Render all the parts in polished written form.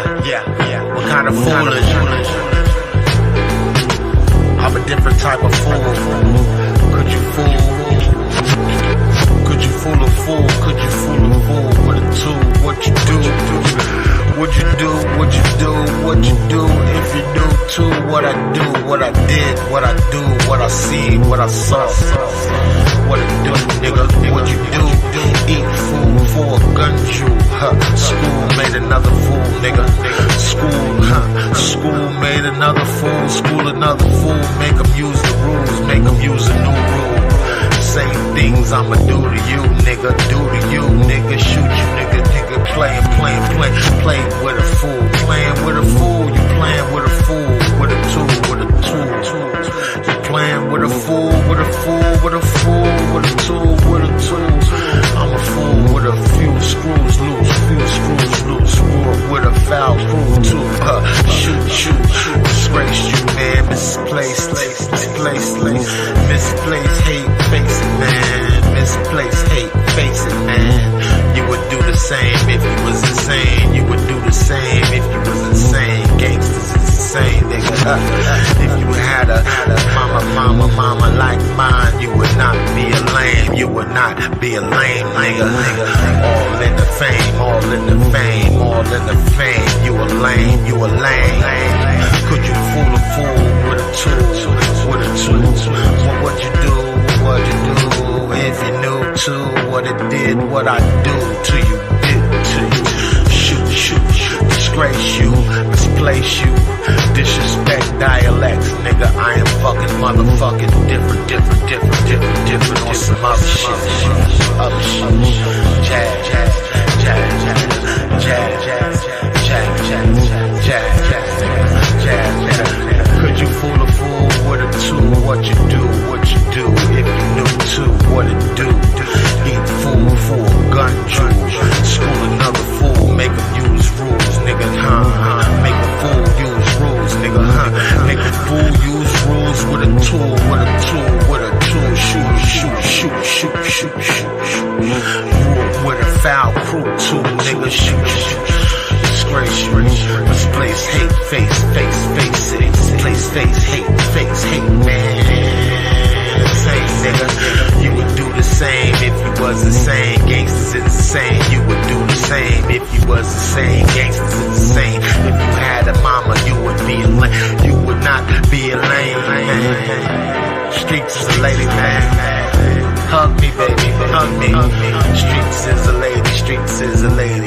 What kind of foolish? I'm a different type of fool. Could you fool? Could you fool a fool? Could you fool a fool with a tool? What you do? What you do? What you do? What you do? If you do too, what I do, what I did, what I do, what I see, what I saw. What it do, nigga? What you do? Eat food for a gun Jew. School made another fool, nigga. School made another fool. School another fool. Make them use the rules. Make them use a new rule. Same things I'ma do to you, nigga. Do to you, nigga. Shoot you, nigga. Nigga playing with a fool. Playing with a fool. You playing with a fool. With a tool. With a tool. You playing with a fool. With a fool. With a fool. With a tool. With a tool. I'm a fool with a few screws loose. Screw up with a foul crew too. Shoot. Disgrace you, man. Misplaced hate. Face it, man. Misplaced hate. Face it, man. You would do the same if you was insane. You would do the same if you was insane. Gangsters is insane, nigga. If you had a mama like mine, you would not be a lame. You would not be a lame, nigga. All in the fame. You a lame. Could you fool a fool with a tool? What you do? If you knew too, what it did, what I do to you, shoot, disgrace you, misplace you, disrespect dialects, nigga. I am fucking motherfucking different on some other shit. Jazz. Could you fool a fool with a tool? What you do? If you knew too, what it do? Eat fool for a gun Jew. School another fool, make him use rules, nigga, Make a fool use rules, nigga, Make a fool use rules with a tool. Shoot. With a foul crew too, nigga, shoot. Disgrace you, misplace hate, face it. Hate, man. Same nigga, you would do the same if you was the same. Gangsters is the same, you would do the same if you was the same. Gangsters is the same. If you had a mama, you would be a lame. You would not be a lame. Streets is a lady, man. Hug me, baby, hug me. Streets is a lady. Streets is a lady.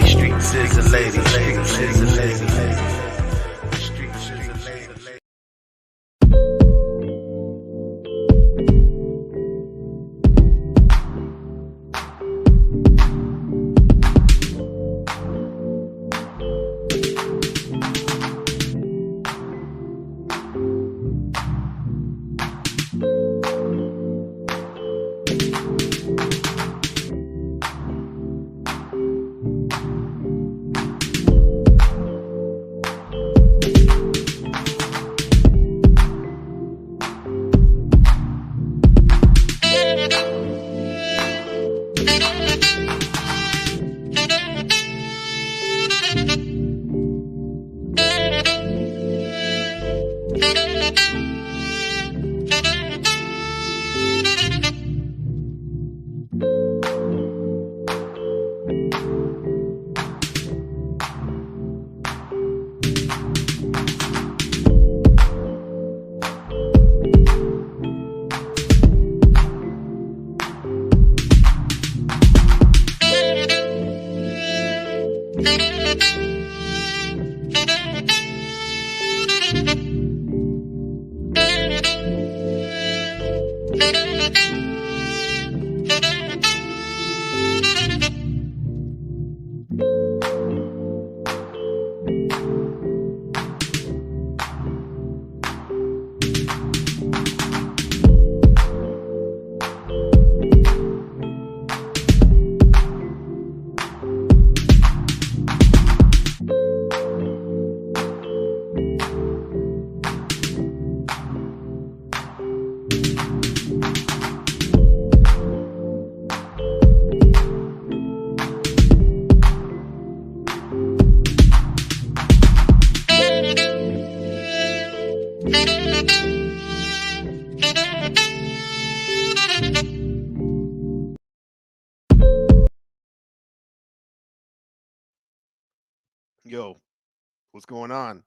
Yo, what's going on?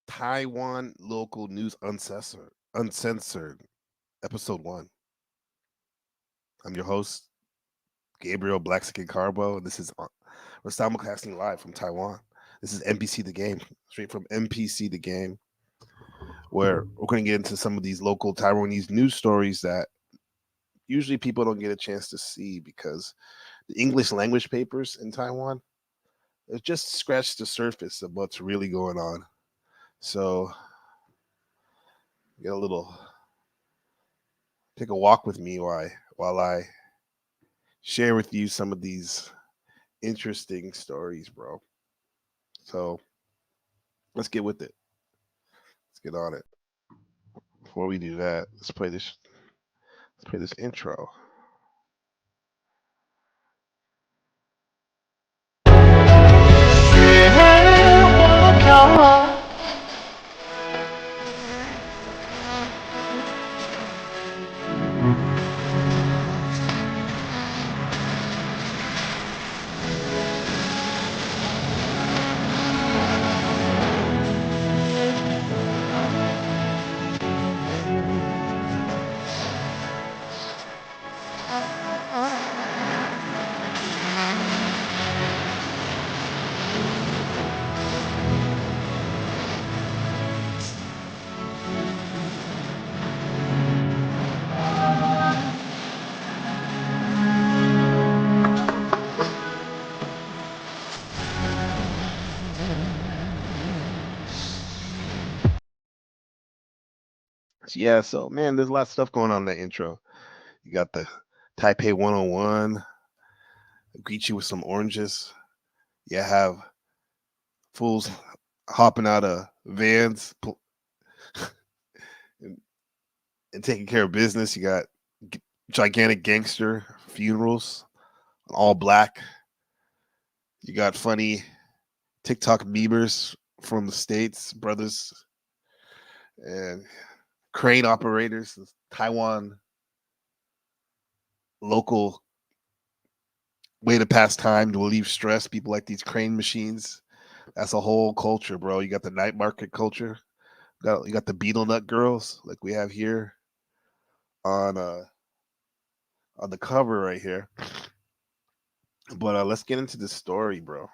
Taiwan local news uncensored, episode 1. I'm your host, Gabriel Blackskin Carbo. We're simulcasting live from Taiwan. This is NPC the game, straight from NPC the game, where we're going to get into some of these local Taiwanese news stories that usually people don't get a chance to see because the English language papers in Taiwan, it just scratched the surface of what's really going on. So get a little take a walk with me while I share with you some of these interesting stories, bro. So let's get with it. Let's get on it. Before we do that, Let's play this intro. Yeah, so man, there's a lot of stuff going on in that intro. You got the Taipei 101, greet you with some oranges. You have fools hopping out of vans and, and taking care of business. You got gigantic gangster funerals, all black. You got funny TikTok memers from the States, brothers, and crane operators, Taiwan local way to pass time to relieve stress. People like these crane machines. That's a whole culture, bro. You got the night market culture. You got the beetle nut girls like we have here on uh on the cover right here. But let's get into the story, bro.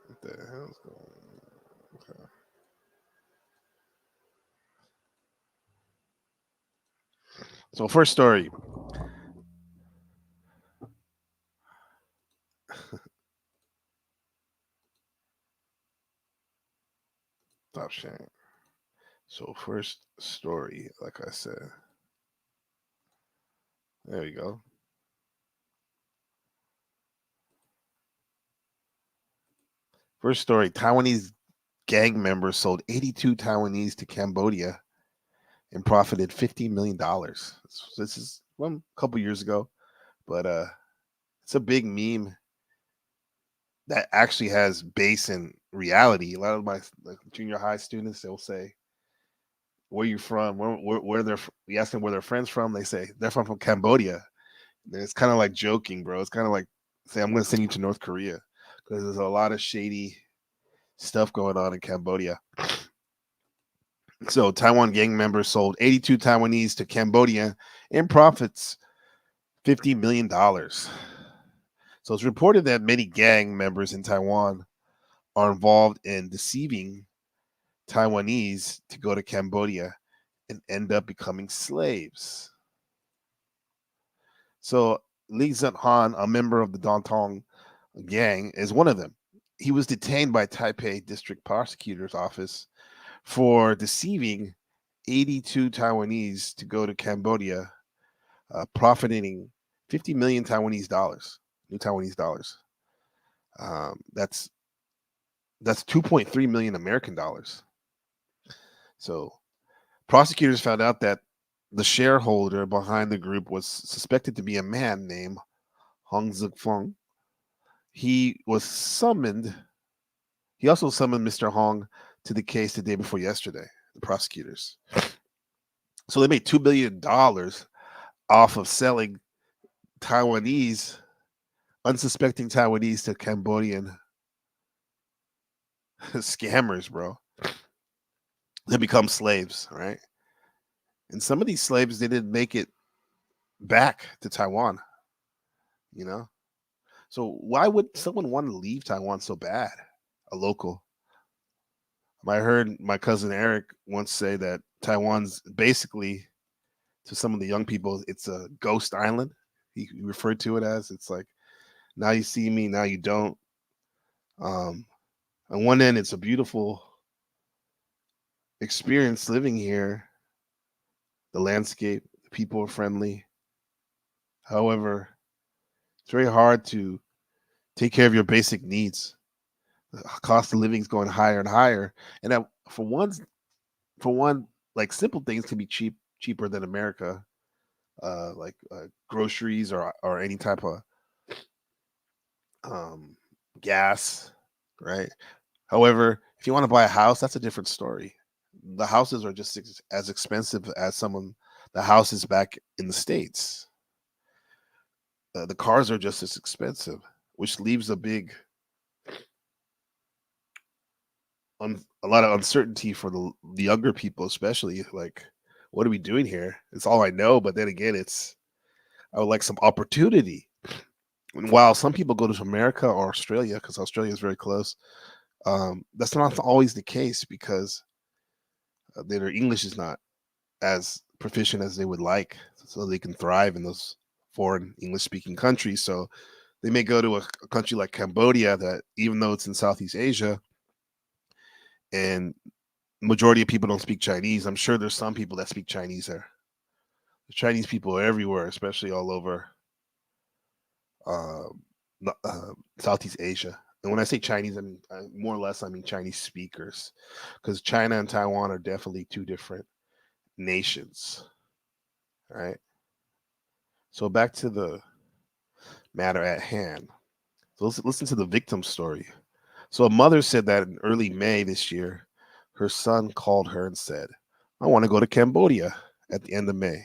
What the hell's going on? Okay. So first story. Stop sharing. So first story, like I said. There we go. First story, Taiwanese gang members sold 82 Taiwanese to Cambodia and profited $50 million. This is a couple years ago, but it's a big meme that actually has base in reality. A lot of my junior high students, they'll say, "Where you from? Where they're?" We ask them where their friends from. They say they're from Cambodia. And it's kind of like joking, bro. It's kind of like say, "I'm going to send you to North Korea," because there's a lot of shady stuff going on in Cambodia. So Taiwan gang members sold 82 Taiwanese to Cambodia and profits $50 million. So it's reported that many gang members in Taiwan are involved in deceiving Taiwanese to go to Cambodia and end up becoming slaves. So Li Zhenhan, a member of the Dantong gang, is one of them. He was detained by Taipei District Prosecutor's Office for deceiving 82 Taiwanese to go to Cambodia, profiting 50 million Taiwanese dollars, new Taiwanese dollars. That's 2.3 million American dollars. So prosecutors found out that the shareholder behind the group was suspected to be a man named Hong Zifeng. He was summoned. He also summoned Mr. Hong to the case the day before yesterday, the prosecutors. So they made $2 billion off of selling Taiwanese, unsuspecting Taiwanese to Cambodian scammers, bro. They become slaves, right? And some of these slaves, they didn't make it back to Taiwan, you know? So why would someone want to leave Taiwan so bad? A local. I heard my cousin Eric once say that Taiwan's basically, to some of the young people, it's a ghost island. He referred to it as, it's like, now you see me, now you don't. On one end, it's a beautiful experience living here. The landscape, the people are friendly. However, it's very hard to take care of your basic needs. The cost of living is going higher and higher, and that, for one, like simple things can be cheaper than America, like groceries or any type of um, gas, right? However, if you want to buy a house, that's a different story. The houses are just as expensive as the houses back in the States. The cars are just as expensive, which leaves a lot of uncertainty for the younger people, especially. Like, what are we doing here? It's all I know, but then again, I would like some opportunity. And while some people go to America or Australia, because Australia is very close, that's not always the case because their English is not as proficient as they would like, so they can thrive in those foreign English speaking countries. So they may go to a country like Cambodia, that even though it's in Southeast Asia and majority of people don't speak Chinese, I'm sure there's some people that speak Chinese there. The Chinese people are everywhere, especially all over uh, Southeast Asia. And when I say Chinese, I mean more or less I mean Chinese speakers, because China and Taiwan are definitely two different nations. All right. So back to the matter at hand. So let's listen to the victim story. So a mother said that in early May this year, her son called her and said, "I want to go to Cambodia" at the end of May.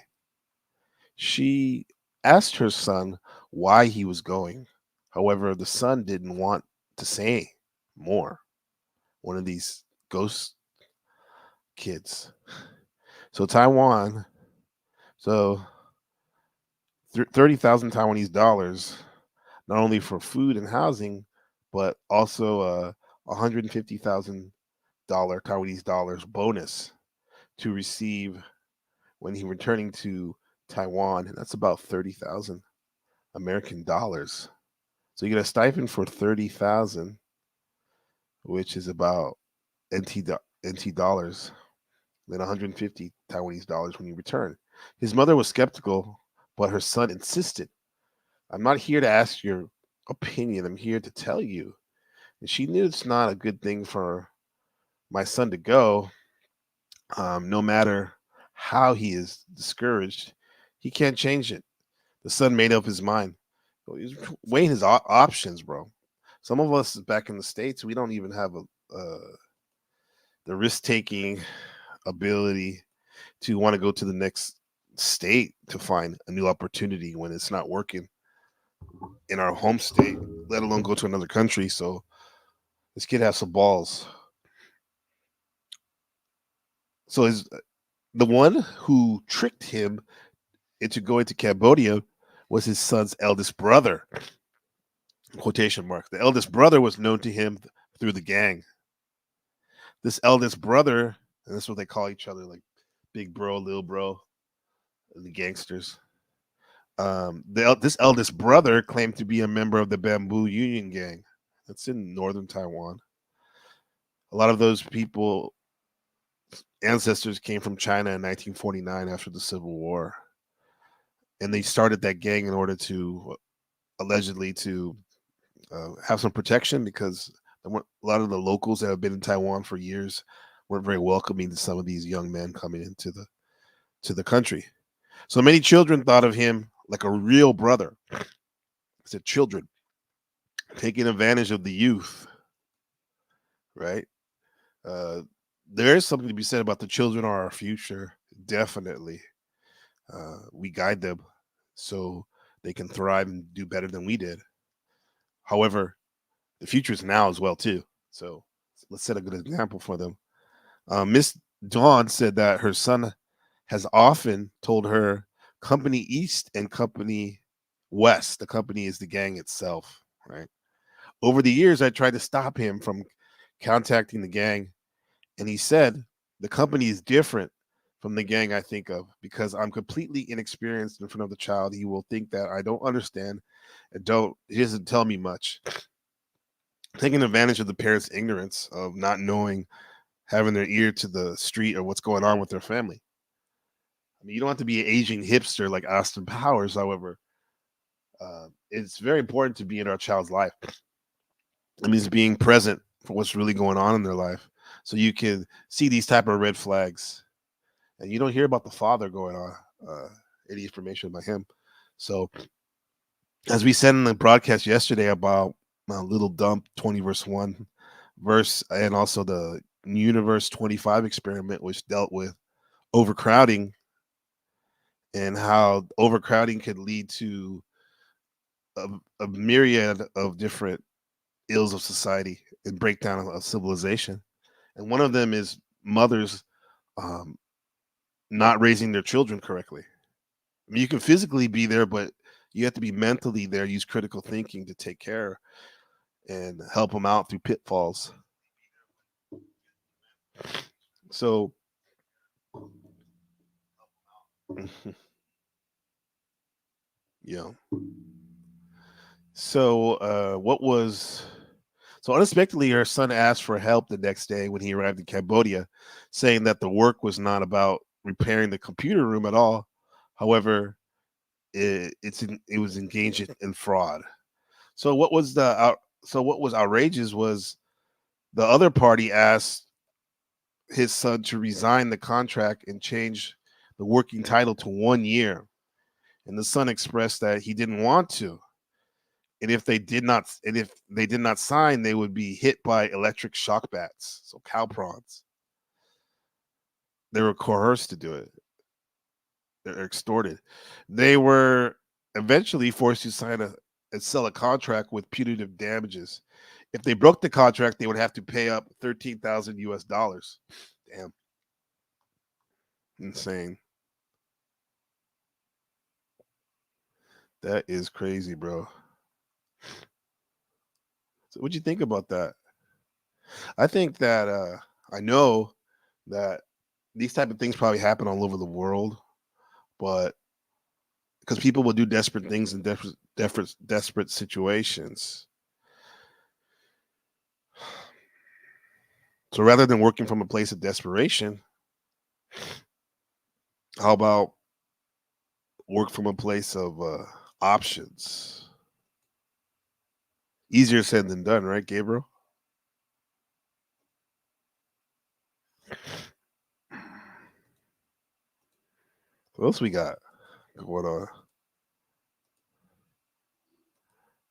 She asked her son why he was going. However, the son didn't want to say more. One of these ghost kids. So Taiwan, so 30,000 Taiwanese dollars, not only for food and housing, but also $150,000 Taiwanese dollars bonus to receive when he returning to Taiwan, and that's about 30,000 American dollars. So you get a stipend for 30,000, which is about NT dollars, then 150 Taiwanese dollars when you return. His mother was skeptical, but her son insisted. "I'm not here to ask your opinion. I'm here to tell you." And she knew it's not a good thing for my son to go. No matter how he is discouraged, he can't change it. The son made up his mind. So he's weighing his options, bro. Some of us back in the States, we don't even have the risk taking ability to want to go to the next state to find a new opportunity when it's not working in our home state, let alone go to another country. So this kid has some balls. So the one who tricked him into going to Cambodia was his son's eldest brother. Quotation mark. The eldest brother was known to him through the gang. This eldest brother, and that's what they call each other, like big bro, little bro, the gangsters. This eldest brother claimed to be a member of the Bamboo Union Gang. That's in northern Taiwan. A lot of those people, ancestors, came from China in 1949 after the Civil War, and they started that gang in order to allegedly to have some protection, because a lot of the locals that have been in Taiwan for years weren't very welcoming to some of these young men coming into the country. So many children thought of him like a real brother. I said children taking advantage of the youth, right? Uh, there is something to be said about the children are our future. Definitely, we guide them so they can thrive and do better than we did. However, the future is now as well too. So let's set a good example for them. Miss Dawn said that her son has often told her Company East and Company West. The company is the gang itself, right? Over the years, I tried to stop him from contacting the gang, and he said the company is different from the gang I think of because I'm completely inexperienced in front of the child. He will think that I don't understand and don't. He doesn't tell me much. Taking advantage of the parents' ignorance of not knowing, having their ear to the street or what's going on with their family. I mean, you don't have to be an aging hipster like Austin Powers. However, it's very important to be in our child's life. It means being present for what's really going on in their life, so you can see these type of red flags. And you don't hear about the father going on any information about him. So, as we said in the broadcast yesterday about Little Dump 20 verse 1 verse, and also the Universe 25 experiment, which dealt with overcrowding and how overcrowding could lead to a, a myriad of different ills of society and breakdown of civilization. And one of them is mothers um, not raising their children correctly. I mean, you can physically be there, but you have to be mentally there, use critical thinking to take care and help them out through pitfalls. So, yeah. So, what was so unexpectedly, her son asked for help the next day when he arrived in Cambodia, saying that the work was not about repairing the computer room at all. However, it was engaged in fraud. So what was outrageous was the other party asked his son to resign the contract and change the working title to 1 year, and the son expressed that he didn't want to. And if they did not sign, they would be hit by electric shock bats, so cow prawns. They were coerced to do it. They're extorted. They were eventually forced to sign and sell a contract with punitive damages. If they broke the contract, they would have to pay up 13,000 US dollars. Damn, insane. That is crazy, bro. So what do you think about that? I think that I know that these type of things probably happen all over the world, but because people will do desperate things in desperate situations. So rather than working from a place of desperation, how about work from a place of options? Easier said than done, right, Gabriel? What else we got going on?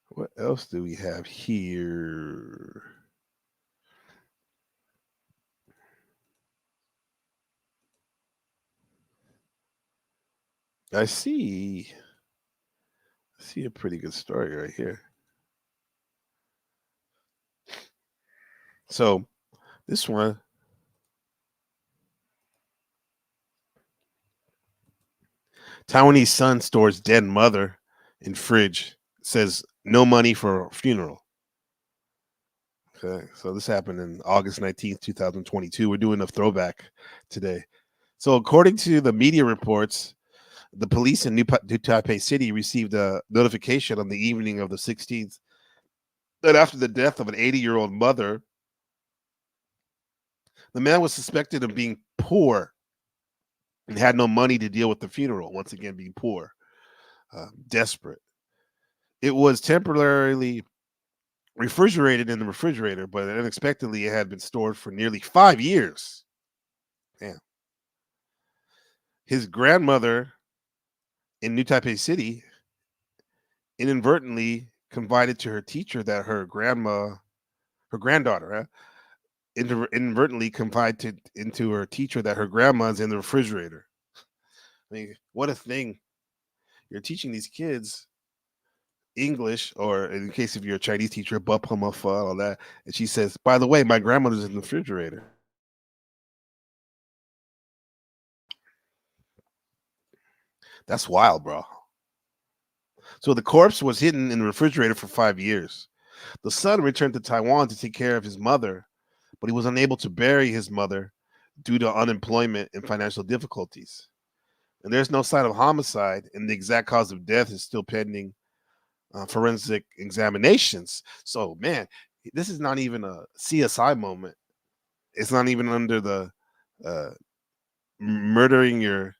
What else do we have here? I see. I see a pretty good story right here. So this one, Taiwanese son stores dead mother in fridge. Says no money for funeral. Okay, so this happened in August 19th, 2022. We're doing a throwback today. So according to the media reports, the police in New Taipei City received a notification on the evening of the 16th that after the death of an 80-year-old mother, the man was suspected of being poor and had no money to deal with the funeral. Once again, being poor, desperate. It was temporarily refrigerated in the refrigerator, but unexpectedly it had been stored for nearly 5 years. Damn. His grandmother in New Taipei City inadvertently confided to her teacher that her granddaughter, inadvertently confided into her teacher that her grandma's in the refrigerator. I mean, what a thing! You're teaching these kids English, or in case if you're a Chinese teacher, all that, and she says, "By the way, my grandmother's in the refrigerator." That's wild, bro. So the corpse was hidden in the refrigerator for 5 years. The son returned to Taiwan to take care of his mother, but he was unable to bury his mother due to unemployment and financial difficulties. And there's no sign of homicide, and the exact cause of death is still pending forensic examinations. So, man, this is not even a CSI moment. It's not even under the uh, murdering your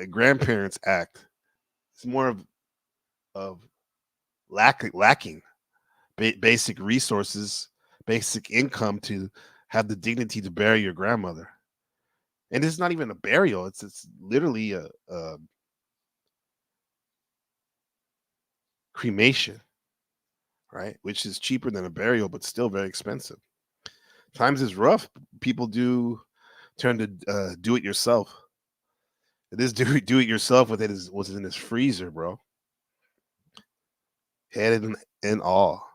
grandparents act. It's more of lacking basic resources, basic income to have the dignity to bury your grandmother. And it's not even a burial; it's literally a cremation, right? Which is cheaper than a burial, but still very expensive. Times is rough. People do turn to do it yourself. It is do it yourself with it is what's in his freezer, bro. Head and all.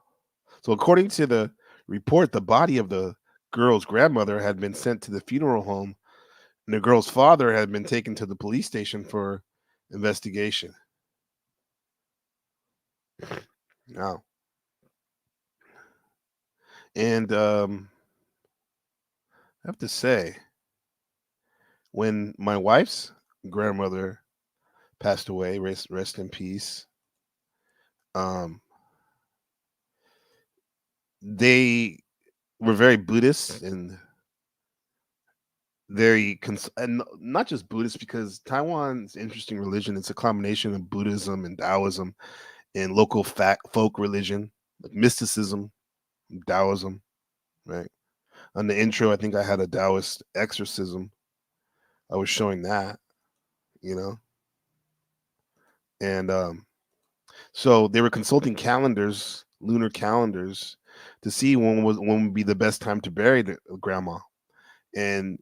So according to the report, the body of the girl's grandmother had been sent to the funeral home, and the girl's father had been taken to the police station for investigation. Now, and I have to say, when my wife's grandmother passed away, rest in peace. Um, they were very Buddhist and and not just Buddhist, because Taiwan's interesting religion. It's a combination of Buddhism and Taoism and local folk religion, like mysticism, Taoism, right? On the intro, I think I had a Taoist exorcism. I was showing that, you know, and so they were consulting calendars, lunar calendars, to see when would be the best time to bury the grandma. And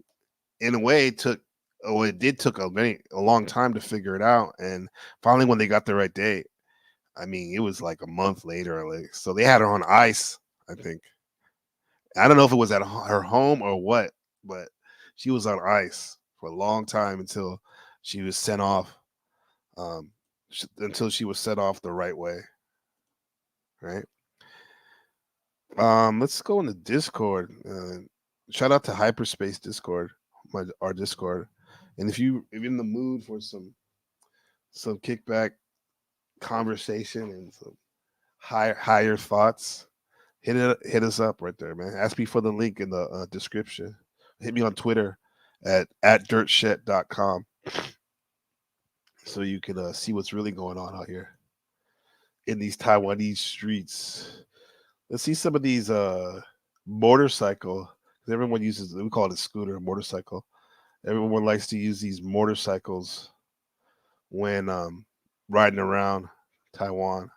in a way, it did took a long time to figure it out. And finally, when they got the right date, I mean, it was like a month later. Like, so they had her on ice. I think I don't know if it was at her home or what, but she was on ice for a long time until she was sent off. Um, until she was set off the right way, right? Let's go into Discord. Shout out to Hyperspace Discord, our Discord. And if you're in the mood for some kickback conversation and some higher thoughts, hit us up right there, man. Ask me for the link in the description. Hit me on Twitter at dirtshet.com so you can see what's really going on out here in these Taiwanese streets. Let's see some of these motorcycle. Everyone uses, we call it a scooter, a motorcycle. Everyone likes to use these motorcycles when riding around Taiwan.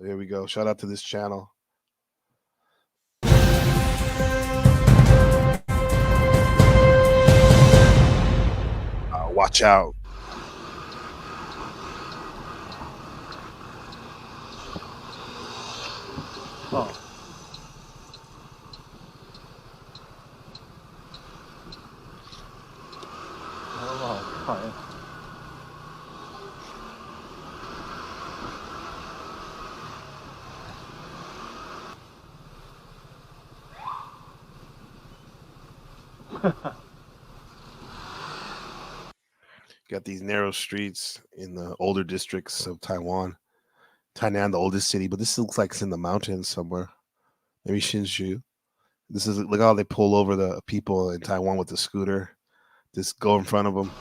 Here we go. Shout out to this channel. Watch out. Oh. Oh, Got these narrow streets in the older districts of Taiwan. Tainan, the oldest city, but this looks like it's in the mountains somewhere. Maybe Hsinchu. This is, look how they pull over the people in Taiwan with the scooter. Just go in front of them.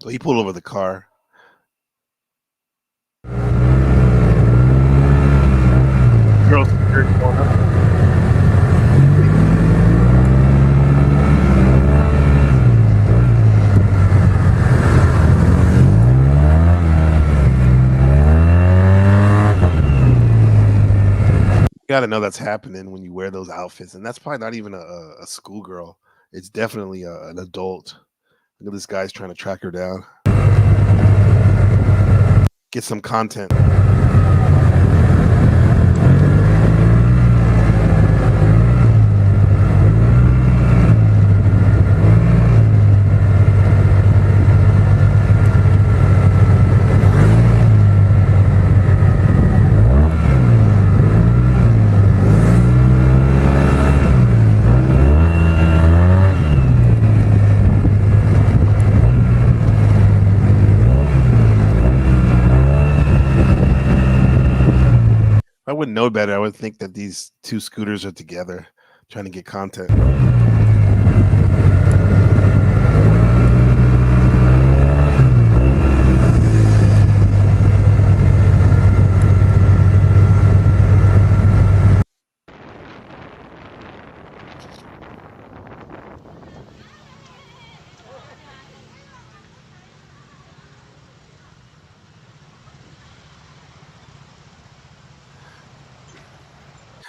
So he pulled over the car. got to know that's happening when you wear those outfits, and that's probably not even a schoolgirl. It's definitely an adult. Look at this guy's trying to track her down, get some content. I wouldn't know better. I would think that these two scooters are together trying to get content.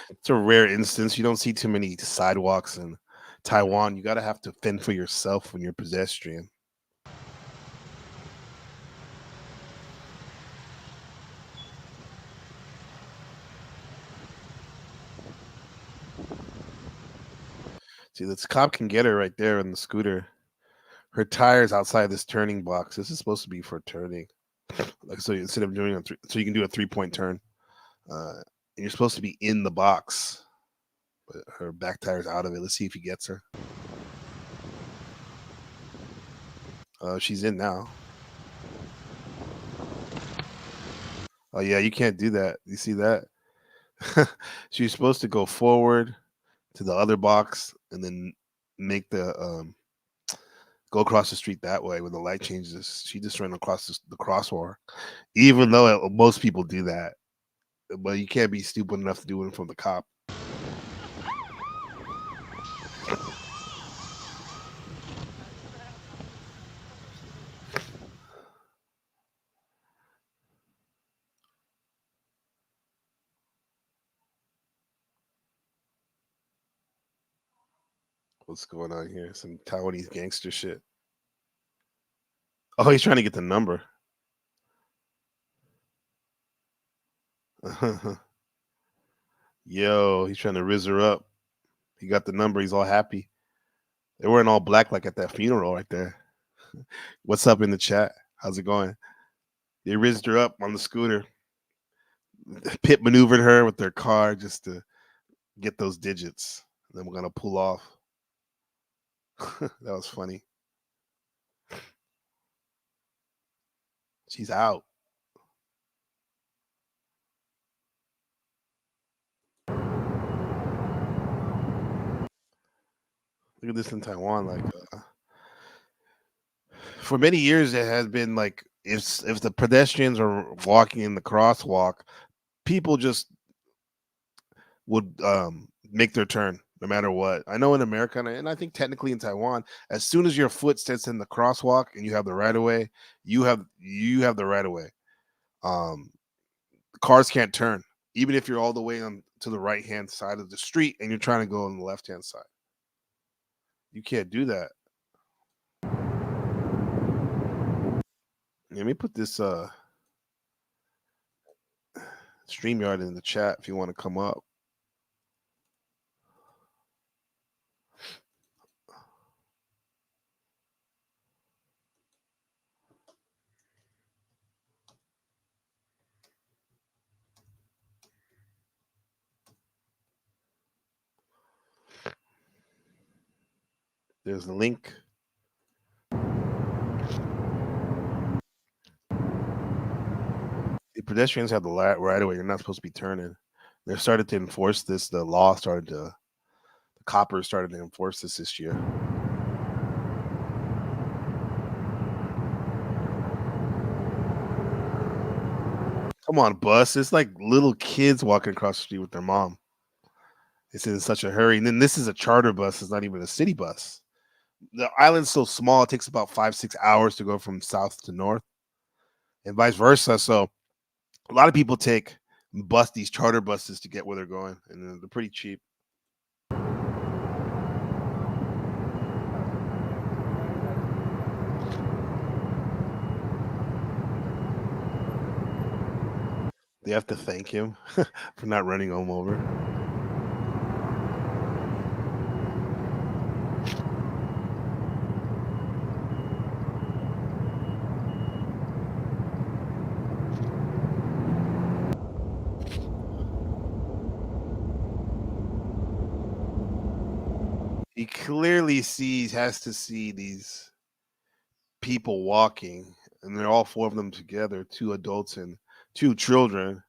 It's a rare instance. You don't see too many sidewalks in Taiwan. You gotta have to fend for yourself when you're pedestrian. See, this cop can get her right there in the scooter. Her tire's outside this turning box. This is supposed to be for turning. Like so, instead of doing so you can do a 3-point turn. And you're supposed to be in the box, but her back tire's out of it. Let's see if he gets her. She's in now. Oh yeah, you can't do that. You see that? She's supposed to go forward to the other box and then make the go across the street that way when the light changes. She just ran across the crosswalk, even though most people do that. But you can't be stupid enough to do it from the cop. What's going on here? Some Taiwanese gangster shit. Oh, he's trying to get the number. Yo, he's trying to riz her up. He got the number. He's all happy. They weren't all black like at that funeral right there. What's up in the chat? How's it going? They rizzed her up on the scooter. Pit maneuvered her with their car just to get those digits. Then we're gonna pull off. That was funny. She's out. Look at this in Taiwan. Like for many years, it has been like if the pedestrians are walking in the crosswalk, people just would make their turn no matter what. I know in America, and I think technically in Taiwan, as soon as your foot steps in the crosswalk and you have the right of way, you have the right of way. Cars can't turn, even if you're all the way on to the right hand side of the street and you're trying to go on the left hand side. You can't do that. Let me put this StreamYard in the chat if you want to come up. There's the link. The pedestrians have the right of way. You're not supposed to be turning. They started to enforce this. The coppers started to enforce this year. Come on, bus. It's like little kids walking across the street with their mom. It's in such a hurry. And then this is a charter bus. It's not even a city bus. The island's so small, it takes about 5-6 hours to go from south to north and vice versa. So a lot of people take bus these charter buses to get where they're going, and they're pretty cheap. They have to thank him for not running them over. He clearly has to see these people walking, and they're all four of them together, 2 adults and 2 children.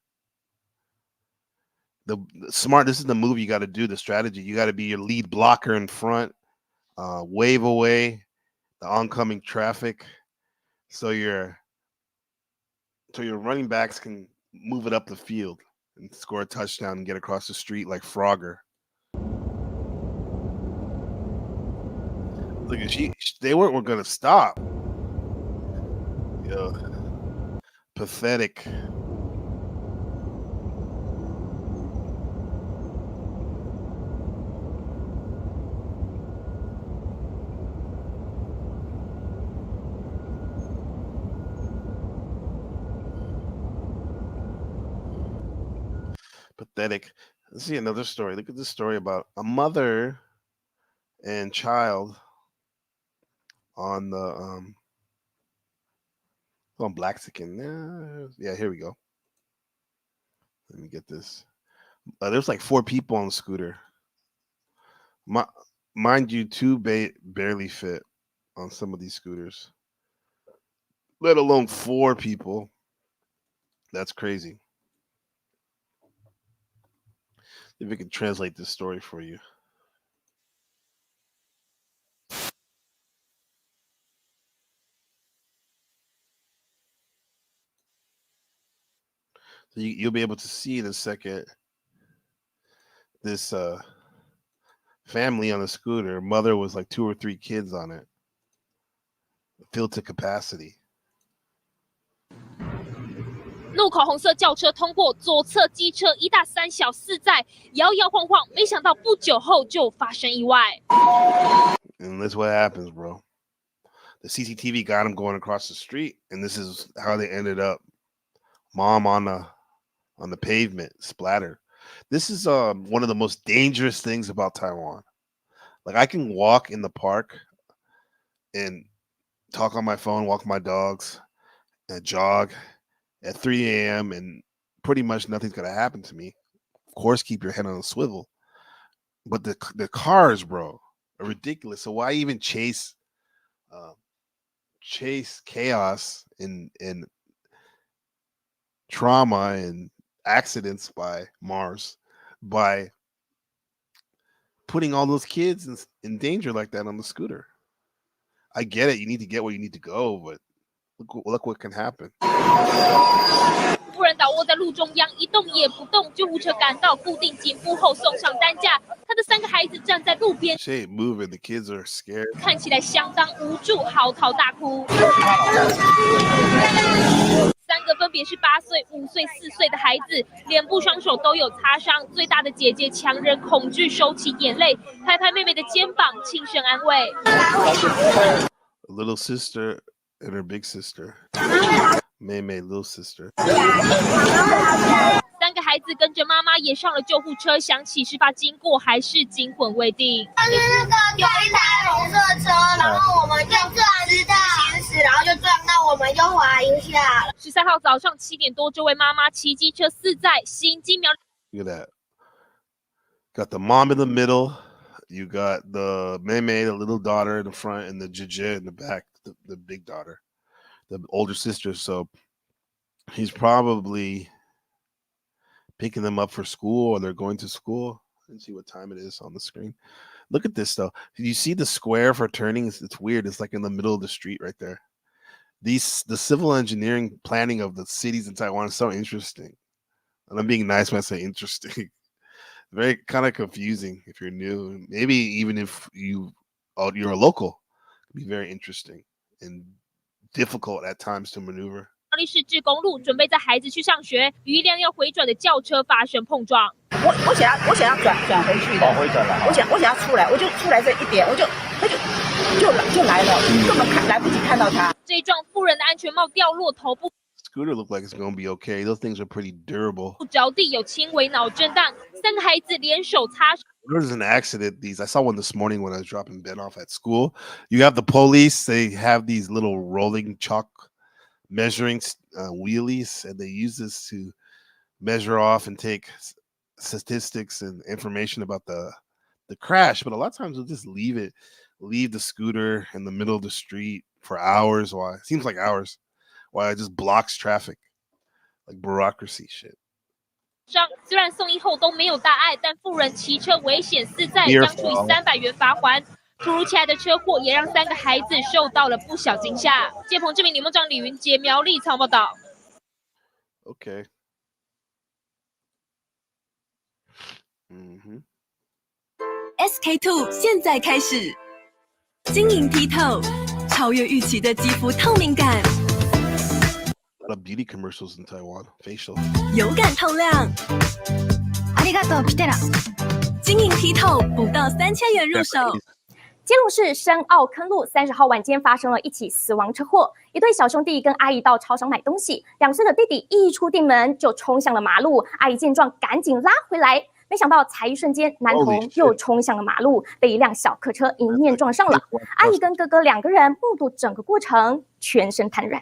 The smart, this is the move you got to do, the strategy. You got to be your lead blocker in front, wave away the oncoming traffic, so your running backs can move it up the field and score a touchdown and get across the street like Frogger. Look at they weren't going to stop. Yo, pathetic. Pathetic. Let's see another story. Look at this story about a mother and child on the on Blaxican. Yeah, here we go. Let me get this. There's like 4 people on the scooter. Mind you, 2 barely fit on some of these scooters, let alone 4 people. That's crazy. If we can translate this story for you. So you'll be able to see in a second this family on a scooter. Mother was like 2 or 3 kids on it, filled to capacity. 路口红色轿车通过，左侧机车1大3小4载，摇摇晃晃，没想到不久后就发生意外。And that's what happens, bro. The CCTV got him going across the street, and this is how they ended up. Mom on the pavement, splattered. This is one of the most dangerous things about Taiwan. Like, I can walk in the park and talk on my phone, walk my dogs, and jog at 3 a.m. and pretty much nothing's gonna happen to me. Of course, keep your head on a swivel. But the cars, bro, are ridiculous. So why even chase chaos and trauma and accidents by Mars by putting all those kids in danger like that on the scooter? I get it. You need to get where you need to go, but look what can happen. 夫人倒卧在路中央，一动也不动。救护车赶到，固定颈部后送上担架。他的3个孩子站在路边 She ain't moving. The kids are scared. 看起来相当无助，嚎啕大哭。3个分别是8岁、5岁、4岁的孩子，脸部、双手都有擦伤。最大的姐姐强忍恐惧，收起眼泪，拍拍妹妹的肩膀，轻声安慰。A little sister and her big sister. May little sister. 3个孩子跟着妈妈也上了救护车，想起事发经过还是惊魂未定。就是那个有一台红色车，然后我们就不知道行驶，然后就撞到我们，就滑一下了。13号早上7点多，这位妈妈骑机车4载，心惊苗。 Look at that. Got the mom in the middle. You got the Mei, the little daughter in the front, and the Jije in the back, the big daughter, the older sister. So he's probably picking them up for school, or they're going to school. Let's see what time it is on the screen. Look at this, though. Did you see the square for turning? It's weird. It's like in the middle of the street right there. The civil engineering planning of the cities in Taiwan is so interesting. And I'm being nice when I say interesting. Very kind of confusing if you're new. Maybe even if you're a local, it'd be very interesting and difficult at times to maneuver. 力市至公路，准备载孩子去上学，与一辆要回转的轿车发生碰撞。我想要转回去的，回转了。我想要出来，我就出来这一点，就来了，根本来不及看到他。这一撞，妇人的安全帽掉落，头部 Scooter looked like it's gonna be okay. Those things are pretty durable. 着地，有轻微脑震荡。3个孩子联手擦。There's an accident. I saw one this morning when I was dropping Ben off at school. You have the police. They have these little rolling chalk measuring wheelies, and they use this to measure off and take statistics and information about the crash. But a lot of times they'll just leave the scooter in the middle of the street for hours. Why? It seems like hours. Why it just blocks traffic, like bureaucracy shit. 虽然送医后都没有大碍，但妇人骑车危险4载，将处以300元罚锾。突如其来的车祸也让3个孩子受到了不小惊吓。借彭志明、李梦章、李云杰、苗栗采访报道。Okay. SK2 现在开始，晶莹剔透，超越预期的肌肤透明感。A lot of beauty commercials in Taiwan. Facial. 有感透亮。ありがとう来てら。晶莹剔透，不到3000元入手。基隆市深澳坑路30号晚间发生了一起死亡车祸，一对小兄弟跟阿姨到超商买东西，2岁的弟弟一出店门就冲向了马路，阿姨见状赶紧拉回来，没想到才一瞬间，男童又冲向了马路，被一辆小客车迎面撞上了。阿姨跟哥哥2个人目睹整个过程，全身瘫软。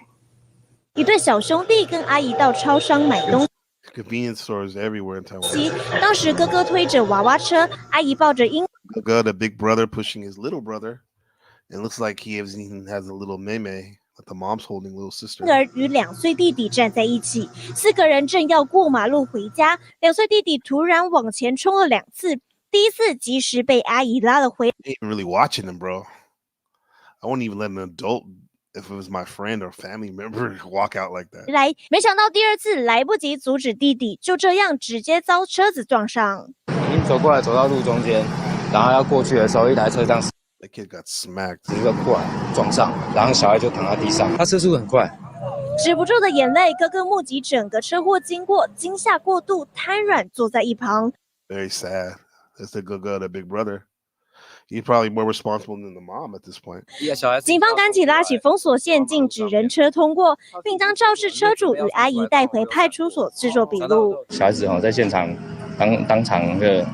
一对小兄弟跟阿姨到超商买东西。Convenience stores everywhere in Taiwan. 当时哥哥推着娃娃车，阿姨抱着婴。The big brother pushing his little brother. It looks like he even has a little meme, but the mom's holding little sister. 儿与2岁弟弟站在一起，4个人正要过马路回家，2岁弟弟突然往前冲了2次，第一次及时被阿姨拉了回。I ain't really watching him, bro. I wouldn't even let an adult, if it was my friend or family member, walk out like that. 来，没想到第2次来不及阻止弟弟，就这样直接遭车子撞上。已经走过来，走到路中间，然后要过去的时候，一台车这样，That kid got smacked. 直接过来撞上，然后小孩就躺在地上，他车速很快。止不住的眼泪，哥哥目击整个车祸经过，惊吓过度，瘫软坐在一旁。Very sad. That's the good the big brother. He's probably more responsible than the mom at this point. 警方赶紧拉起封锁线，禁止人车通过，并将肇事车主与阿姨带回派出所制作笔录。小孩子在现场当场的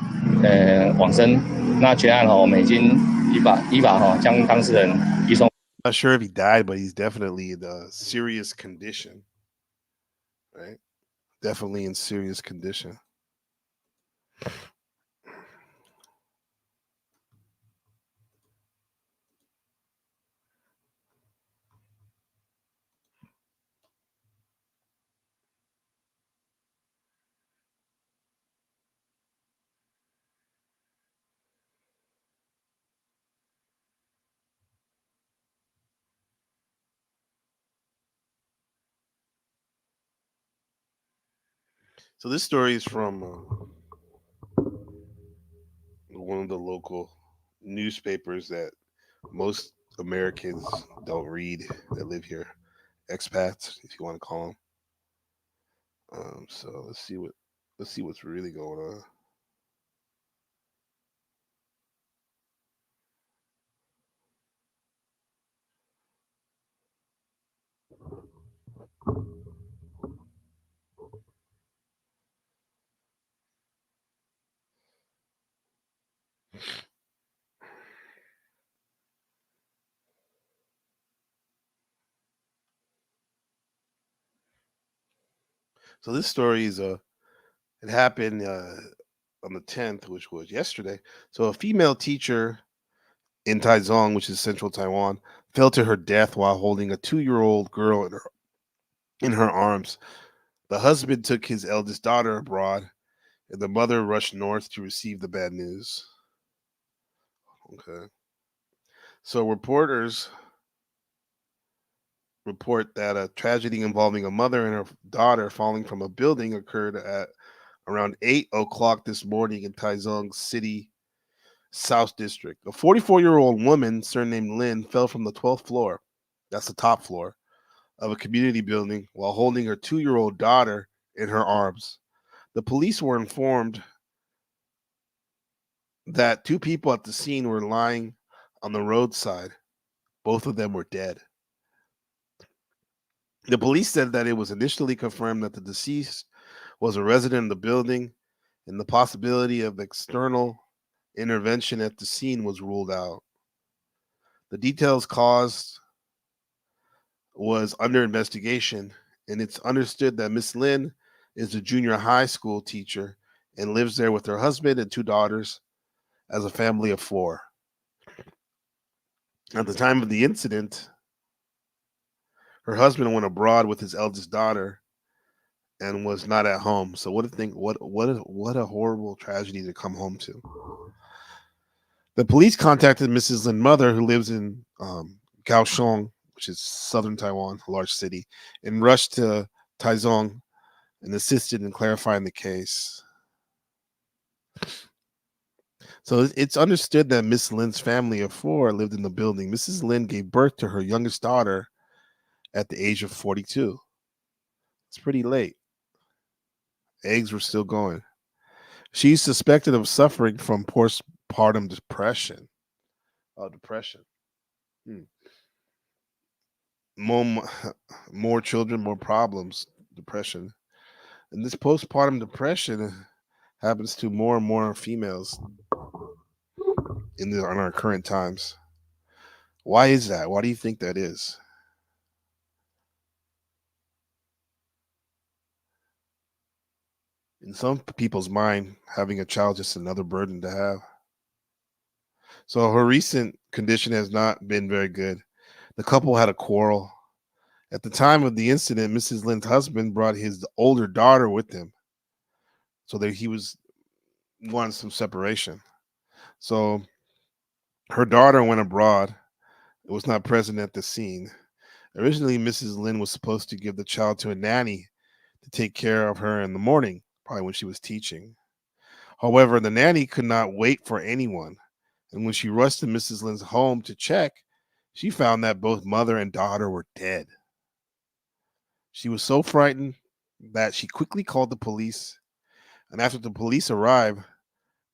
往生。那全案我们已经依法将当事人移送。Not sure if he died, but he's definitely in a serious condition. Right? Definitely in serious condition. So this story is from one of the local newspapers that most Americans don't read that live here, expats, if you want to call them. So let's see what's really going on. So this story is it happened on the 10th, which was yesterday. So a female teacher in Taiwan, which is central Taiwan, fell to her death while holding a 2-year-old girl in her arms. The husband took his eldest daughter abroad, and the mother rushed north to receive the bad news. Okay. So reporters report that a tragedy involving a mother and her daughter falling from a building occurred at around 8 o'clock this morning in Taichung City South District. A 44-year-old woman surnamed Lin fell from the 12th floor, that's the top floor, of a community building while holding her 2-year-old daughter in her arms. The police were informed that 2 people at the scene were lying on the roadside. Both of them were dead. The police said that it was initially confirmed that the deceased was a resident of the building, and the possibility of external intervention at the scene was ruled out. The details caused was under investigation, and it's understood that Miss Lin is a junior high school teacher and lives there with her husband and 2 daughters as a family of 4. At the time of the incident, her husband went abroad with his eldest daughter and was not at home. So what a horrible tragedy to come home to. The police contacted Mrs. Lin's mother, who lives in Kaohsiung, which is southern Taiwan, a large city, and rushed to Taichung and assisted in clarifying the case. So it's understood that Miss Lin's family of 4 lived in the building. Mrs. Lin gave birth to her youngest daughter at the age of 42. It's pretty late. Eggs were still going. She's suspected of suffering from postpartum depression. Oh, depression. More children, more problems. Depression. And this postpartum depression happens to more and more females in our current times. Why is that? Why do you think that is? In some people's mind, having a child is just another burden to have. So her recent condition has not been very good. The couple had a quarrel. At the time of the incident, Mrs. Lin's husband brought his older daughter with him, so that he wanted some separation. So her daughter went abroad. It was not present at the scene. Originally, Mrs. Lin was supposed to give the child to a nanny to take care of her in the morning, probably when she was teaching. However, the nanny could not wait for anyone. And when she rushed to Mrs. Lin's home to check, she found that both mother and daughter were dead. She was so frightened that she quickly called the police. And after the police arrived,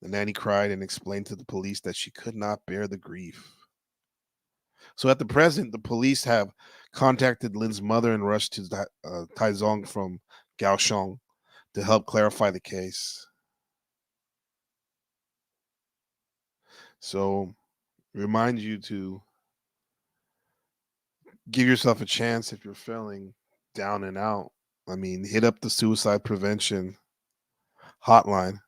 the nanny cried and explained to the police that she could not bear the grief. So at the present, the police have contacted Lin's mother and rushed to Taichung from Kaohsiung to help clarify the case. So remind you to give yourself a chance if you're feeling down and out. I mean, hit up the suicide prevention hotline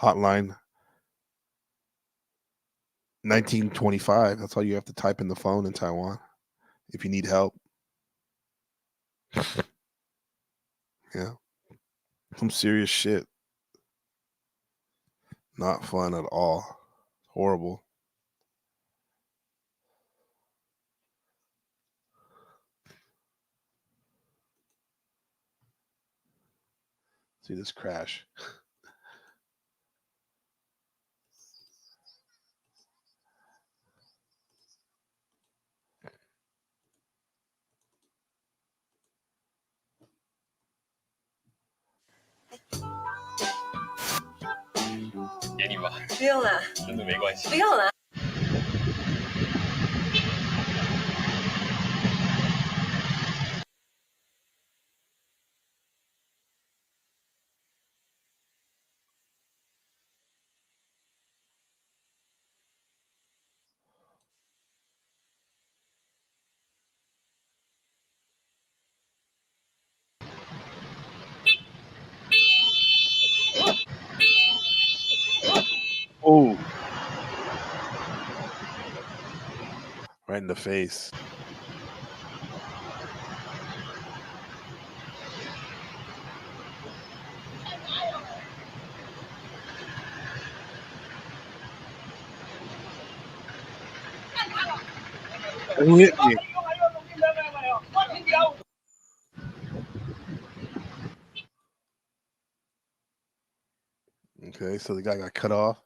1925. That's all you have to type in the phone in Taiwan if you need help. Yeah. Some serious shit. Not fun at all. Horrible. See this crash. Oh. Right in the face. Who hit me? Okay, so the guy got cut off.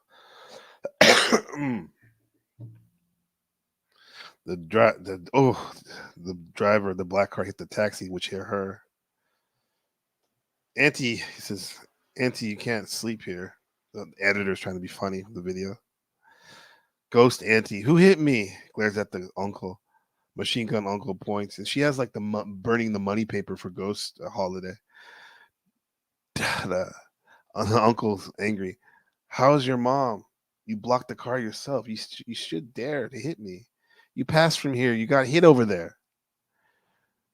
The The driver of the black car hit the taxi, which hit her. Auntie, he says, Auntie, you can't sleep here. The editor's trying to be funny with the video. Ghost Auntie, who hit me? Glares at the uncle. Machine gun uncle points, and she has like the burning the money paper for Ghost holiday. The uncle's angry. How's your mom? You blocked the car yourself. You should dare to hit me. You passed from here. You got hit over there.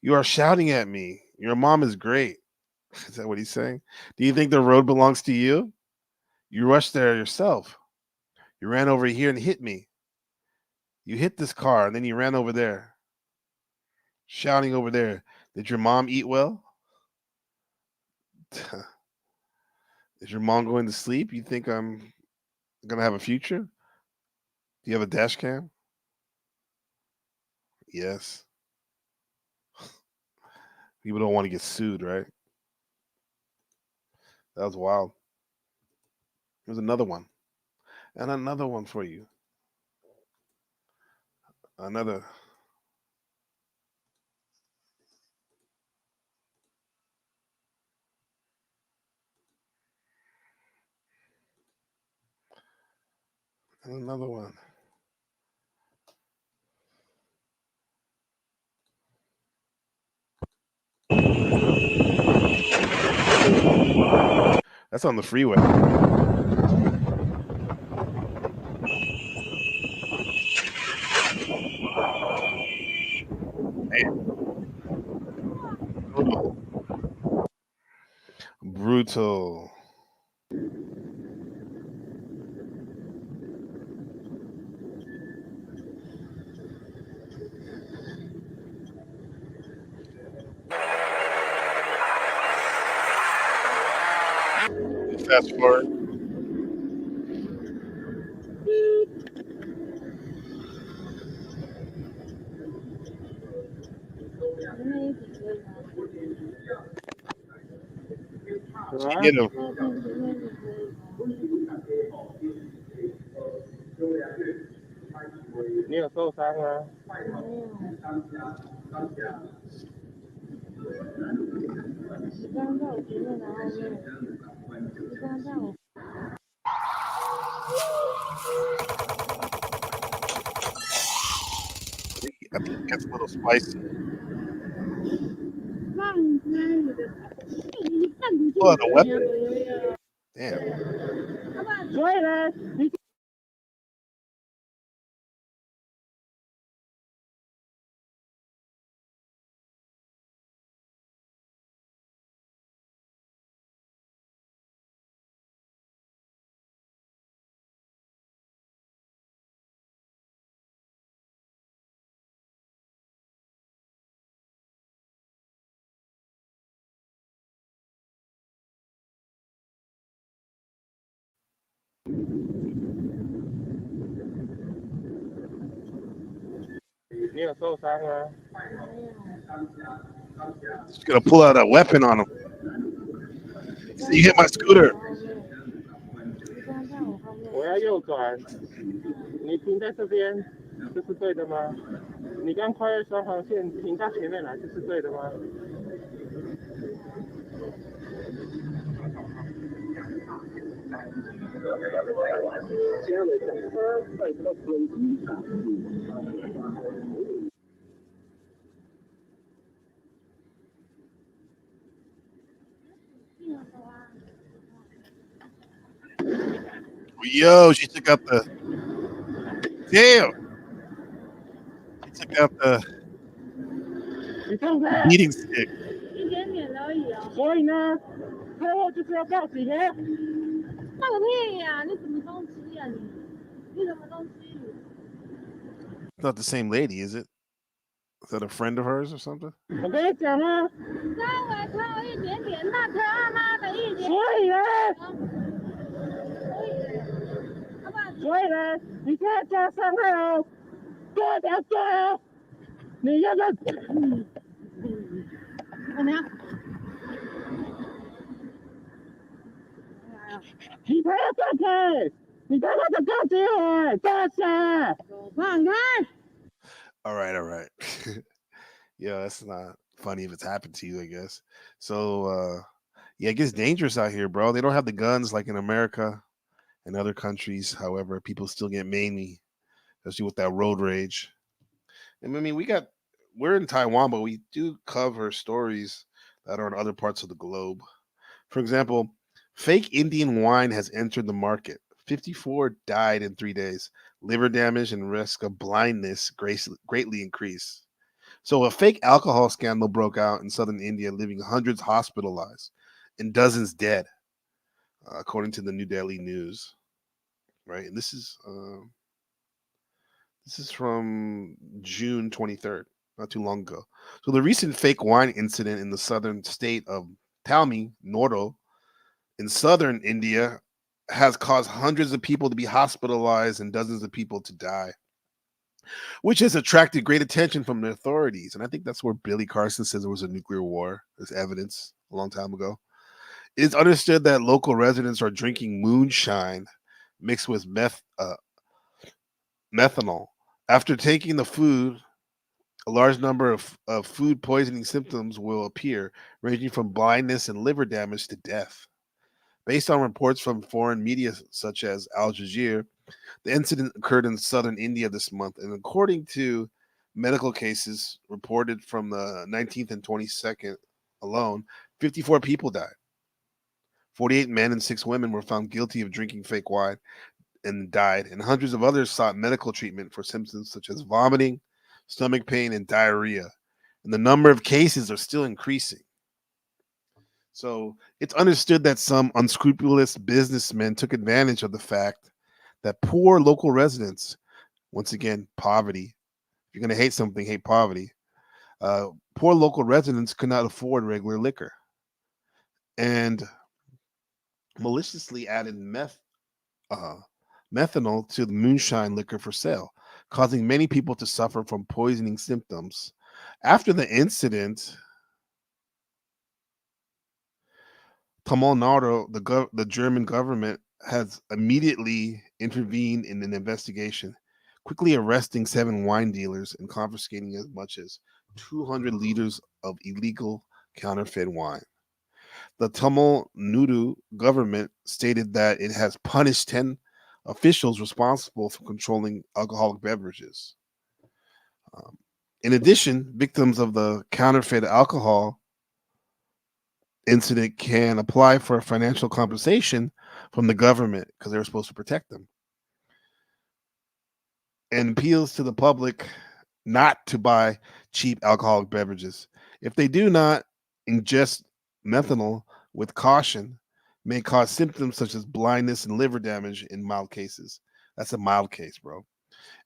You are shouting at me. Your mom is great. Is that what he's saying? Do you think the road belongs to you? You rushed there yourself. You ran over here and hit me. You hit this car and then you ran over there. Shouting over there. Did your mom eat well? Is your mom going to sleep? You think I'm going to have a future? Do you have a dash cam? Yes. People don't want to get sued, right? That was wild. There's another one. And another one for you. Another. And another one. That's on the freeway. Brutal. Fast forward. Hit him. 你有受伤吗？ I think it gets a little spicy. What a weapon. Damn. 所以呢，你 你有受伤吗？ She's gonna pull out a weapon on him. So you hit my scooter. 我要右转，你停在这边，这是对的吗？你刚跨越双黄线，停到前面来，这是对的吗？ Yo, she took out the. Damn. She took out the beating stick. 一点点而已啊。所以呢，最后就是要报警啊！放个屁呀！你什么东西呀你？你什么东西？ It's not the same lady, is it? Is that a friend of hers or something? 我跟你讲啊，稍微靠一点点，那他妈的一点。所以呢，所以呢，你现在加伤害哦，对不对哦？你要不要？怎么样？你不要上开！你他妈的告诉我，大傻！放开！ All right. Yeah, that's not funny if it's happened to you, I guess. So yeah, it gets dangerous out here, bro. They don't have the guns like in America and other countries. However, people still get mangy, especially with that road rage. And I mean, we're in Taiwan, but we do cover stories that are in other parts of the globe. For example, fake Indian wine has entered the market. 54 died in 3 days. Liver damage and risk of blindness greatly increased. So a fake alcohol scandal broke out in southern India, leaving hundreds hospitalized and dozens dead, according to the New Delhi News. Right, and this is from June 23rd, not too long ago. So the recent fake wine incident in the southern state of Tamil Nadu in southern India has caused hundreds of people to be hospitalized and dozens of people to die, which has attracted great attention from the authorities. And I think that's where Billy Carson says there was a nuclear war. There's evidence a long time ago. It's understood that local residents are drinking moonshine mixed with methanol. After taking the food, a large number of food poisoning symptoms will appear, ranging from blindness and liver damage to death. Based on reports from foreign media such as Al Jazeera, the incident occurred in southern India this month, and according to medical cases reported from the 19th and 22nd alone, 54 people died. 48 men and 6 women were found guilty of drinking fake wine and died, and hundreds of others sought medical treatment for symptoms such as vomiting, stomach pain, and diarrhea. And the number of cases are still increasing. So it's understood that some unscrupulous businessmen took advantage of the fact that poor local residents, once again, poverty. If you're going to hate something, hate poverty. Poor local residents could not afford regular liquor and maliciously added methanol to the moonshine liquor for sale, causing many people to suffer from poisoning symptoms. After the incident, Tamil Nadu, the German government, has immediately intervened in an investigation, quickly arresting 7 wine dealers and confiscating as much as 200 liters of illegal counterfeit wine. The Tamil Nadu government stated that it has punished 10 officials responsible for controlling alcoholic beverages. In addition, victims of the counterfeit alcohol incident can apply for financial compensation from the government because they were supposed to protect them, and appeals to the public not to buy cheap alcoholic beverages. If they do not ingest methanol with caution, may cause symptoms such as blindness and liver damage in mild cases. That's a mild case, bro.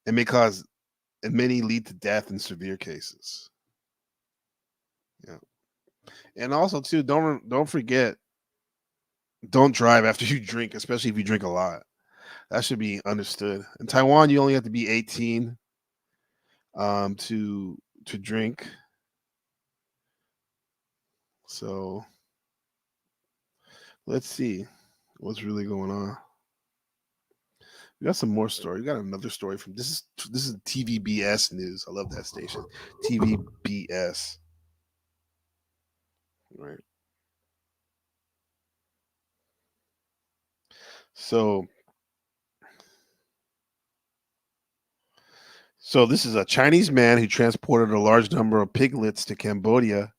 It may cause, and many lead to death in severe cases. Yeah. And also too, don't forget, don't drive after you drink, especially if you drink a lot. That should be understood. In Taiwan, you only have to be 18 to drink. So let's see what's really going on. We got some more story. We got another story from this is TVBS news. I love that station. TVBS. Right. So this is a Chinese man who transported a large number of piglets to Cambodia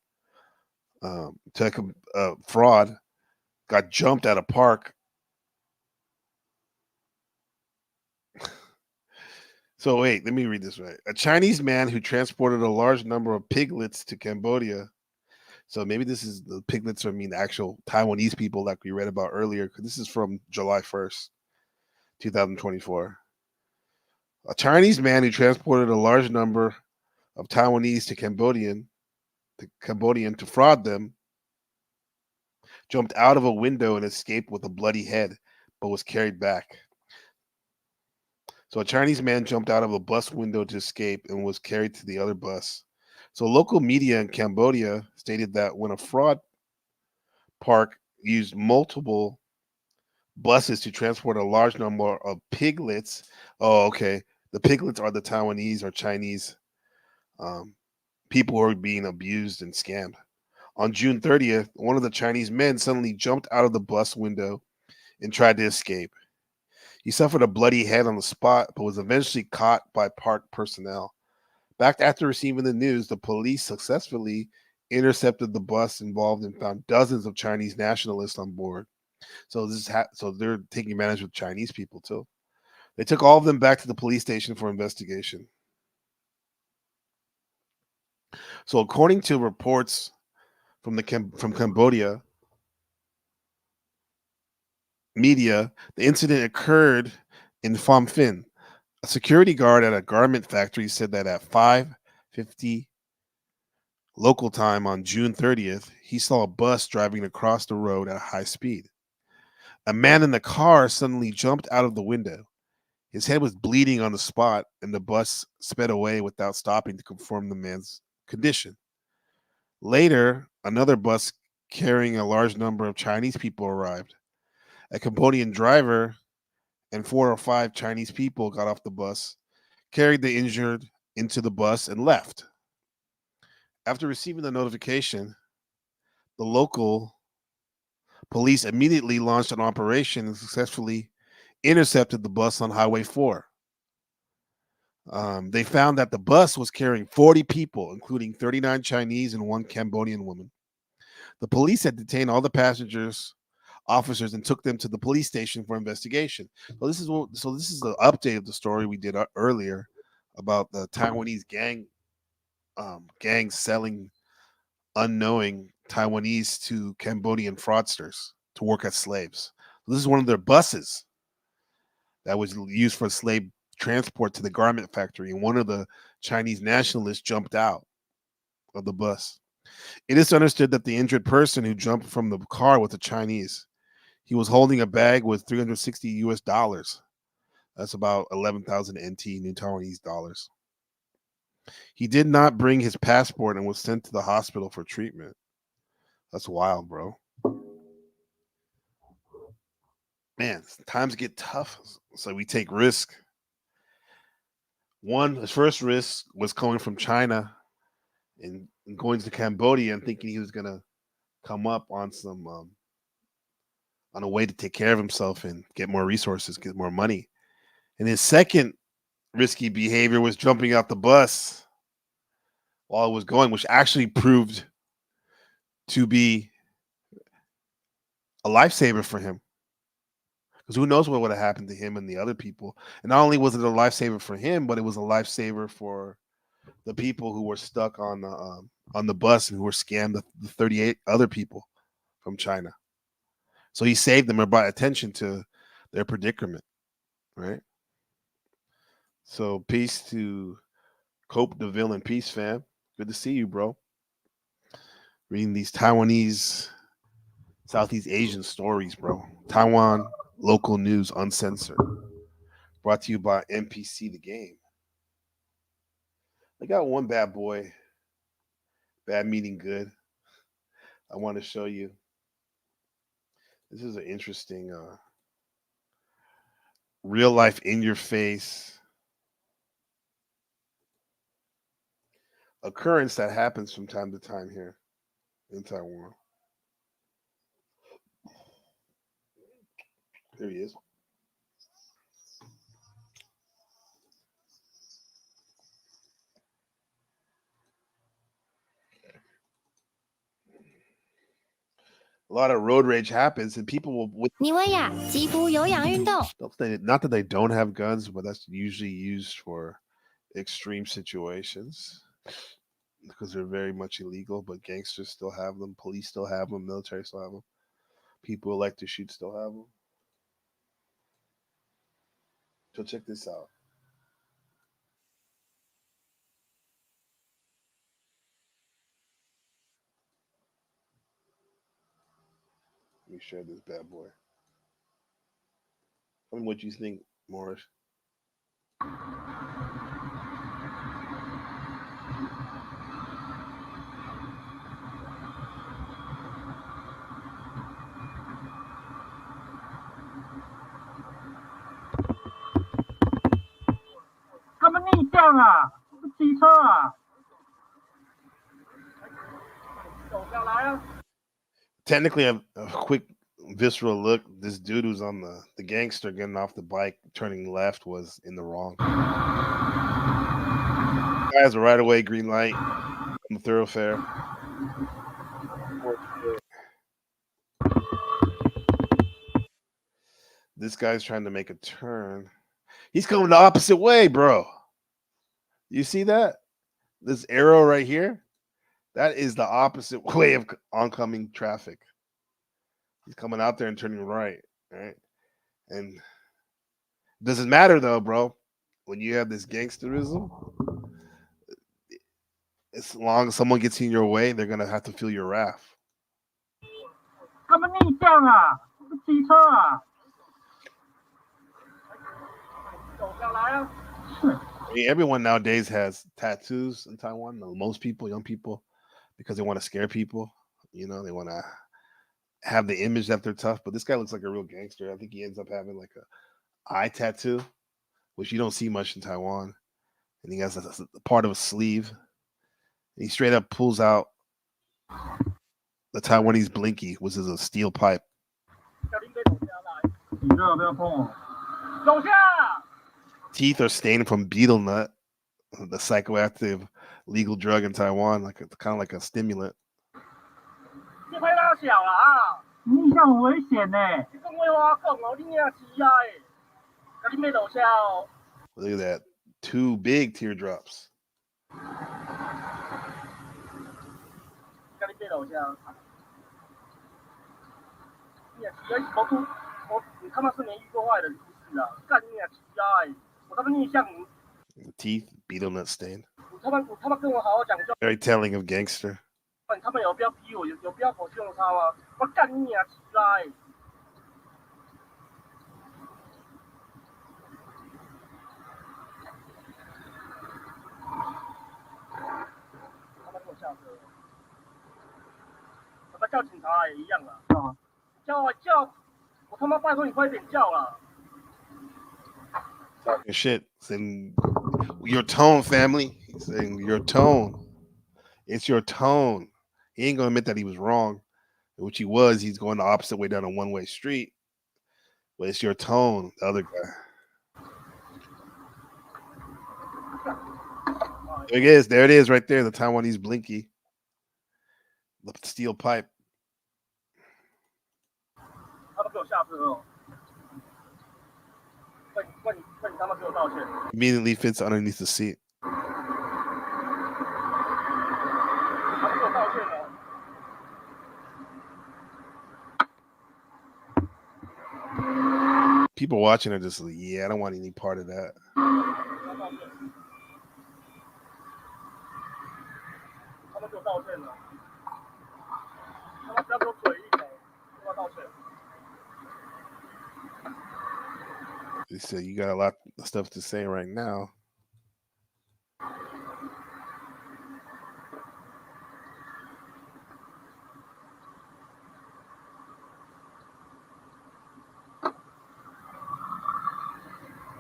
to fraud, got jumped at a park. So wait, let me read this right. A Chinese man who transported a large number of piglets to Cambodia. So maybe this is the piglets, I mean the actual Taiwanese people like we read about earlier, because this is from July 1st, 2024. A Chinese man who transported a large number of Taiwanese to Cambodian to fraud them jumped out of a window and escaped with a bloody head, but was carried back. So a Chinese man jumped out of a bus window to escape and was carried to the other bus. So local media in Cambodia stated that when a fraud park used multiple buses to transport a large number of piglets. Oh, okay. The piglets are the Taiwanese or Chinese People were being abused and scammed. On June 30th, one of the Chinese men suddenly jumped out of the bus window and tried to escape. He suffered a bloody head on the spot, but was eventually caught by park personnel. Back after receiving the news, the police successfully intercepted the bus involved and found dozens of Chinese nationalists on board. So so they're taking advantage of Chinese people too. They took all of them back to the police station for investigation. So according to reports from Cambodia media, the incident occurred in Phnom Penh. A security guard at a garment factory said that at 5:50 local time on June 30th, he saw a bus driving across the road at high speed. A man in the car suddenly jumped out of the window. His head was bleeding on the spot, and the bus sped away without stopping to confirm the man's condition. Later, another bus carrying a large number of Chinese people arrived. A Cambodian driver and 4 or 5 Chinese people got off the bus, carried the injured into the bus, and left. After receiving the notification, the local police immediately launched an operation and successfully intercepted the bus on Highway 4. They found that the bus was carrying 40 people, including 39 Chinese and 1 Cambodian woman. The police had detained all the passengers, officers, and took them to the police station for investigation. So this is the update of the story we did earlier about the Taiwanese gangs selling unknowing Taiwanese to Cambodian fraudsters to work as slaves. So this is one of their buses that was used for slave transport to the garment factory, and one of the Chinese nationalists jumped out of the bus. It is understood that the injured person who jumped from the car was a Chinese. He was holding a bag with $360. That's about 11,000 NT, New Taiwanese dollars. He did not bring his passport and was sent to the hospital for treatment. That's wild, bro. Man, times get tough, so we take risk. His first risk was coming from China and going to Cambodia and thinking he was gonna come up on some on a way to take care of himself and get more resources, get more money. And his second risky behavior was jumping out the bus while it was going, which actually proved to be a lifesaver for him. Because who knows what would have happened to him and the other people. And not only was it a lifesaver for him, but it was a lifesaver for the people who were stuck on the bus and who were scammed, the 38 other people from China. So he saved them or brought attention to their predicament, right? So peace to Cope DeVille and peace, fam. Good to see you, bro. Reading these Taiwanese, Southeast Asian stories, bro. Taiwan local news uncensored. Brought to you by NPC The Game. I got one bad boy. Bad meaning good. I want to show you. This is an interesting real life in your face occurrence that happens from time to time here in Taiwan. There he is. A lot of road rage happens, and people will. Not that they don't have guns, but that's usually used for extreme situations because they're very much illegal. But gangsters still have them, police still have them, military still have them. People who like to shoot still have them. So check this out. Let me share this bad boy. Tell me what you think, Morris. Technically, a quick visceral look. This dude who's on the gangster getting off the bike, turning left, was in the wrong. Guy has a right away green light on the thoroughfare. This guy's trying to make a turn. He's coming the opposite way, bro. You see that? This arrow right here? That is the opposite way of oncoming traffic. He's coming out there and turning right, right? And it doesn't matter though, bro. When you have this gangsterism, as long as someone gets in your way, they're gonna have to feel your wrath. 他们逆向啊，机车啊！走下来啊！ I mean, everyone nowadays has tattoos in Taiwan. Most people, young people, because they want to scare people. You know, they want to have the image that they're tough. But this guy looks like a real gangster. I think he ends up having like a eye tattoo, which you don't see much in Taiwan. And he has a part of a sleeve. And he straight up pulls out the Taiwanese blinky, which is a steel pipe. Teeth are stained from betel nut, the psychoactive legal drug in Taiwan, like kind of like a stimulant. Look at that. 2 big teardrops. The teeth, betel nut stain. Very telling of gangster. Talking shit, saying your tone, family. He's saying your tone. It's your tone. He ain't gonna admit that he was wrong, which he was. He's going the opposite way down a one-way street. But it's your tone, the other guy. There it is. There it is, right there. The Taiwanese blinky, the steel pipe. Immediately fits underneath the seat. People watching are just like, yeah, I don't want any part of that. They said you got a lot of stuff to say right now.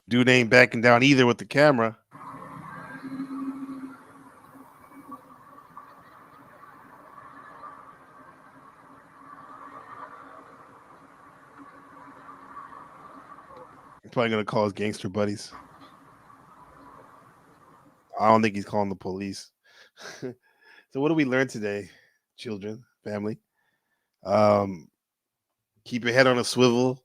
Dude ain't backing down either with the camera. Probably gonna call his gangster buddies. I don't think he's calling the police. So what do we learn today, children, family? Keep your head on a swivel.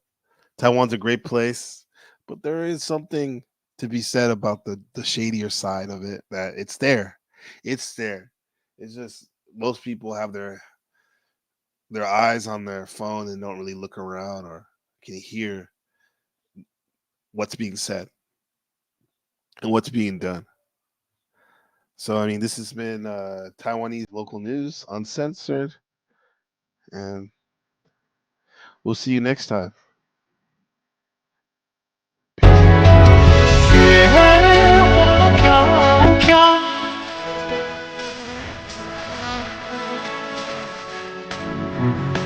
Taiwan's a great place, but there is something to be said about the shadier side of it. That it's there. It's there. It's just most people have their eyes on their phone and don't really look around or can hear what's being said and what's being done. So, I mean, this has been Taiwanese local news, uncensored, and we'll see you next time. Peace.